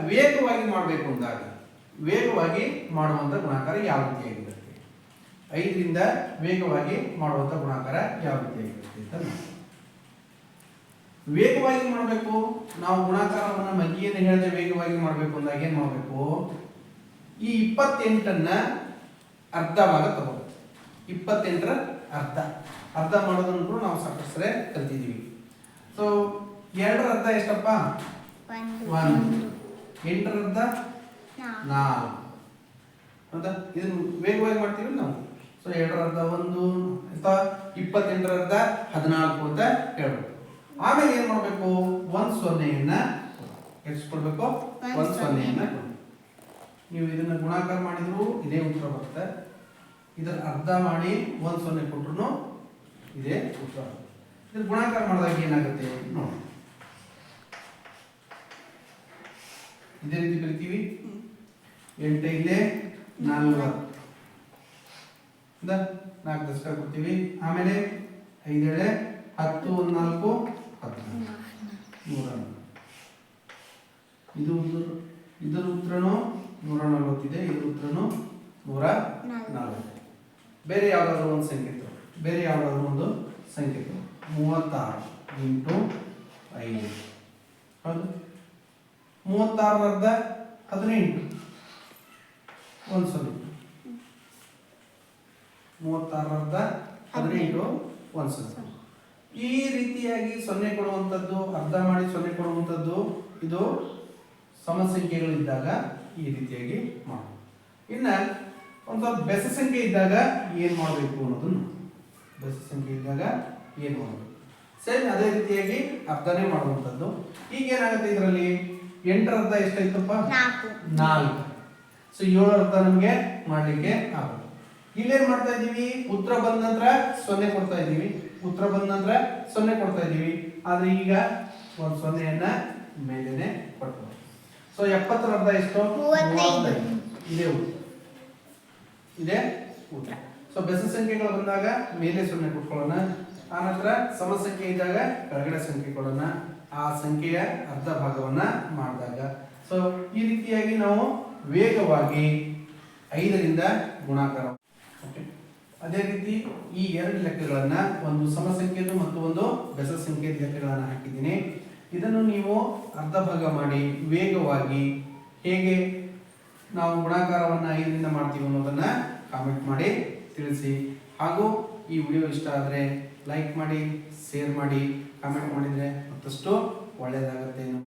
ವೇಗವಾಗಿ ಮಾಡಬೇಕು ಅಂದಾಗ ವೇಗವಾಗಿ ಮಾಡುವಂಥ ಗುಣಾಕಾರ ಯಾವ ರೀತಿಯಾಗಿರುತ್ತೆ? 5ರಿಂದ ವೇಗವಾಗಿ ಮಾಡುವಂಥ ಗುಣಾಕಾರ ಯಾವ ರೀತಿಯಾಗಿರುತ್ತೆ ಅಂತ ನೋಡಿ. ವೇಗವಾಗಿ ಮಾಡಬೇಕು, ನಾವು ಗುಣಾಕಾರವನ್ನು ಮಗ್ಗಿಯನ್ನು ಹೇಳದೆ ವೇಗವಾಗಿ ಮಾಡಬೇಕು ಅಂದಾಗ ಏನು ಮಾಡಬೇಕು? ಈ 28ನ್ನ ಅರ್ಧ ಭಾಗ ತಗೋಬೇಕು. 28ರ ಅರ್ಧ ಮಾಡೋದನ್ನು ಕೂಡ ನಾವು ಸಾಕಷ್ಟು ಸರಿ ಕಲ್ತಿದ್ದೀವಿ. ಸೊ 2ರ ಅರ್ಧ ಎಷ್ಟಪ್ಪ? 1. 8ರ ಅರ್ಧ 4. ಹೌದಾ? ಇದನ್ನು ವೇಗವಾಗಿ ಮಾಡ್ತೀವಿ ನಾವು. ಸೊ 2ರ ಅರ್ಧ 1 ಅಥವಾ 28ರ ಅರ್ಧ 14 ಅಂತ ಹೇಳ್ಬೇಕು. ಆಮೇಲೆ ಏನ್ ಮಾಡಬೇಕು? 1 0ಯನ್ನ ಎಷ್ಟು ಕೊಡ್ಬೇಕು? 1 0ಯನ್ನ ಕೊಡ್ಬೇಕು. ನೀವು ಇದನ್ನ ಗುಣಾಕಾರ ಮಾಡಿದ್ರು ಇದೇ ಉತ್ತರ ಬರುತ್ತೆ, ಇದರ ಅರ್ಧ ಮಾಡಿ 1 0 ಕೊಟ್ರು ಇದೇ ಉತ್ತರ. ಇದು ಗುಣಾಕಾರ ಮಾಡಿದಾಗ ಏನಾಗುತ್ತೆ ನೋಡಿ. ಇದೇ ರೀತಿ ಕರಿತೀವಿ. 8 5 40 4 ದಶಕ ಕೊಡ್ತೀವಿ. ಆಮೇಲೆ 5 7 10 4 14 ಇದರ ಉತ್ತರನು 140 ಇದೆ, ಇದರ ಉತ್ತರನು 140. ಬೇರೆ ಯಾವ್ದಾದ್ರು ಒಂದು ಸಂಖ್ಯೆ ಬೇರೆ ಯಾವ್ದಾದ್ರು ಒಂದು ಸಂಖ್ಯೆ 36 ಇಂಟು 5. ಹೌದು, 36 ಅರ್ಧ 18 1 0. 36 ಅರ್ಧ 18 1 0. ಈ ರೀತಿಯಾಗಿ 0 ಕೊಡುವಂಥದ್ದು, ಅರ್ಧ ಮಾಡಿ 0 ಕೊಡುವಂಥದ್ದು, ಇದು ಸಮಸಂಖ್ಯೆಗಳಿದ್ದಾಗ ಈ ರೀತಿಯಾಗಿ ಮಾಡೋದು. ಇನ್ನು ಒಂದು ಸ್ವಲ್ಪ ಬೆಸ ಸಂಖ್ಯೆ ಇದ್ದಾಗ ಏನು ಮಾಡಬೇಕು ಅನ್ನೋದನ್ನು, ಬೆಸ ಸಂಖ್ಯೆ ಇದ್ದಾಗ ಏನು ಮಾಡಬೇಕು? ಸೇಮ್ ಅದೇ ರೀತಿಯಾಗಿ ಅರ್ಧನೇ ಮಾಡುವಂಥದ್ದು. ಈಗ ಏನಾಗುತ್ತೆ ಇದರಲ್ಲಿ? 8ರ ಅರ್ಧ ಎಷ್ಟಾಯ್ತಪ್ಪ? 4. ಸೊ 7ರ ಅರ್ಧ ನಮಗೆ ಮಾಡಲಿಕ್ಕೆ ಆಗುತ್ತೆ. ಇಲ್ಲೇನು ಮಾಡ್ತಾ ಇದ್ದೀವಿ? ಉತ್ತರ ಬಂದ ನಂತರ 0 ಕೊಡ್ತಾ ಇದ್ದೀವಿ, ಉತ್ತರ ಬಂದ ನಂತರ 0 ಕೊಡ್ತಾ ಇದ್ದೀವಿ. ಆದರೆ ಈಗ 1 0ಯನ್ನ ಮೇಲೇನೆ ಕೊಡ್ತೀವಿ. ಸೊ 70ರ ಅರ್ಧ ಎಷ್ಟು? 35. ಇದೇ ಉತ್ತರ. ಸೊ ಬೆಸ ಸಂಖ್ಯೆಗಳು ಬಂದಾಗ ಮೇಲೆ 0 ಕೊಟ್ಕೊಳ್ಳೋಣ, ಆನಂತರ ಸಮ ಸಂಖ್ಯೆ ಇದ್ದಾಗ ಕೆಳಗಡೆ ಸಂಖ್ಯೆ ಕೊಡೋಣ, ಆ ಸಂಖ್ಯೆಯ ಅರ್ಧ ಭಾಗವನ್ನ ಮಾಡಿದಾಗ. ಸೊ ಈ ರೀತಿಯಾಗಿ ನಾವು ವೇಗವಾಗಿ 5ರಿಂದ ಗುಣಾಕಾರ. ಓಕೆ, ಅದೇ ರೀತಿ ಈ 2 ಲೆಕ್ಕಗಳನ್ನ, ಒಂದು ಸಮ ಸಂಖ್ಯೆದು ಮತ್ತು ಒಂದು ಬೆಸ ಸಂಖ್ಯೆಯ ಲೆಕ್ಕಗಳನ್ನು ಹಾಕಿದ್ದೀನಿ. ಇದನ್ನು ನೀವು ಅರ್ಧ ಭಾಗ ಮಾಡಿ ವೇಗವಾಗಿ ಹೇಗೆ ನಾವು ಗುಣಾಕಾರವನ್ನು 5ರಿಂದ ಮಾಡ್ತೀವಿ ಅನ್ನೋದನ್ನ ಕಾಮೆಂಟ್ ಮಾಡಿ ತಿಳಿಸಿ. ಹಾಗೂ ಈ ವಿಡಿಯೋ ಇಷ್ಟ ಆದರೆ ಲೈಕ್ ಮಾಡಿ, ಶೇರ್ ಮಾಡಿ, ಕಾಮೆಂಟ್ ಮಾಡಿದರೆ ಮತ್ತಷ್ಟು ಒಳ್ಳೆಯದಾಗುತ್ತೆ.